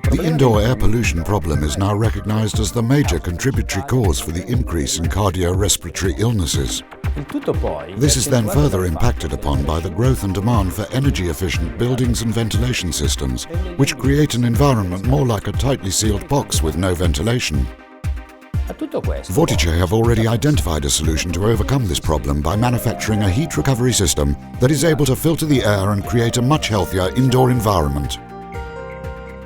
The indoor air pollution problem is now recognized as the major contributory cause for the increase in cardiorespiratory illnesses. This is then further impacted upon by the growth and demand for energy-efficient buildings and ventilation systems, which create an environment more like a tightly sealed box with no ventilation. Vortice have already identified a solution to overcome this problem by manufacturing a heat recovery system that is able to filter the air and create a much healthier indoor environment.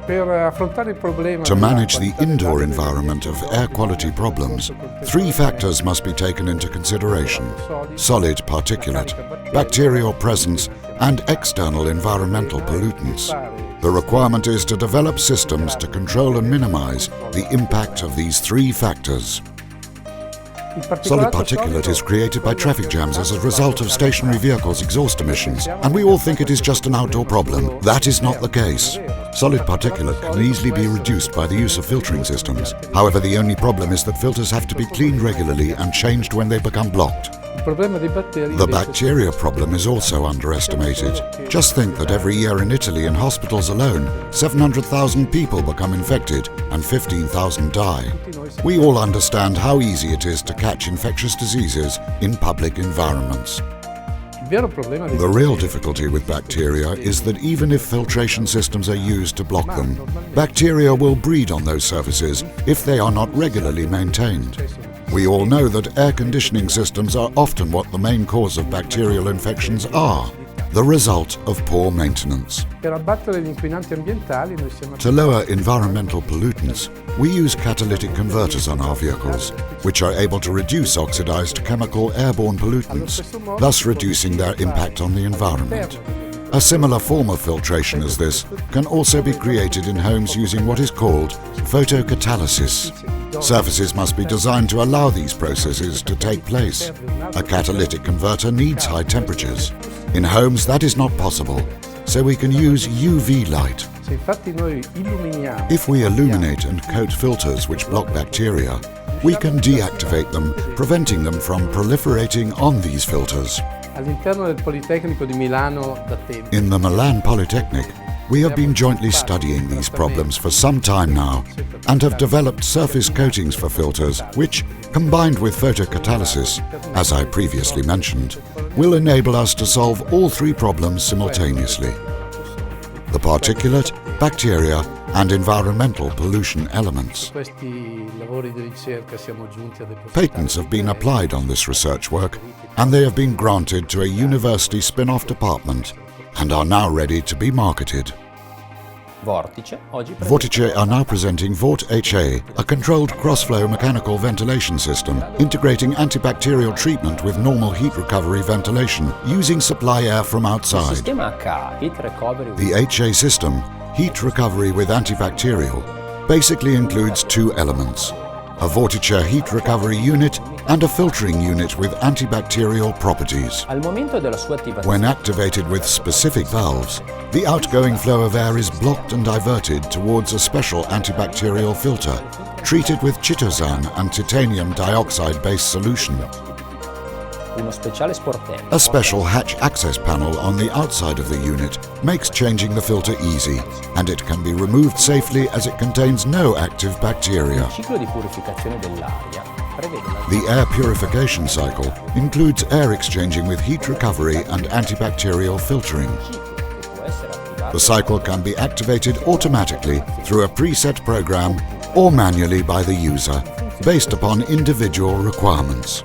To manage the indoor environment of air quality problems, three factors must be taken into consideration: solid particulate, bacterial presence, and external environmental pollutants. The requirement is to develop systems to control and minimize the impact of these three factors. Solid particulate is created by traffic jams as a result of stationary vehicles' exhaust emissions, and we all think it is just an outdoor problem. That is not the case. Solid particulate can easily be reduced by the use of filtering systems. However, the only problem is that filters have to be cleaned regularly and changed when they become blocked. The bacteria problem is also underestimated. Just think that every year in Italy, in hospitals alone, 700,000 people become infected and 15,000 die. We all understand how easy it is to catch infectious diseases in public environments. The real difficulty with bacteria is that even if filtration systems are used to block them, bacteria will breed on those surfaces if they are not regularly maintained. We all know that air conditioning systems are often what the main cause of bacterial infections are, the result of poor maintenance. To lower environmental pollutants, we use catalytic converters on our vehicles, which are able to reduce oxidized chemical airborne pollutants, thus reducing their impact on the environment. A similar form of filtration as this can also be created in homes using what is called photocatalysis. Surfaces must be designed to allow these processes to take place. A catalytic converter needs high temperatures. In homes, that is not possible, so we can use UV light. If we illuminate and coat filters which block bacteria, we can deactivate them, preventing them from proliferating on these filters. In the Milan Polytechnic, we have been jointly studying these problems for some time now and have developed surface coatings for filters which, combined with photocatalysis, as I previously mentioned, will enable us to solve all three problems simultaneously: the particulate, bacteria, and environmental pollution elements. Patents have been applied on this research work, and they have been granted to a university spin-off department and are now ready to be marketed. Vortice are now presenting Vortice, a controlled cross-flow mechanical ventilation system integrating antibacterial treatment with normal heat recovery ventilation using supply air from outside. The HA system, heat recovery with antibacterial, basically includes two elements: a Vortice heat recovery unit and a filtering unit with antibacterial properties. When activated with specific valves, the outgoing flow of air is blocked and diverted towards a special antibacterial filter, treated with chitosan and titanium dioxide-based solution. A special hatch access panel on the outside of the unit makes changing the filter easy, and it can be removed safely as it contains no active bacteria. The air purification cycle includes air exchanging with heat recovery and antibacterial filtering. The cycle can be activated automatically through a preset program or manually by the user, based upon individual requirements.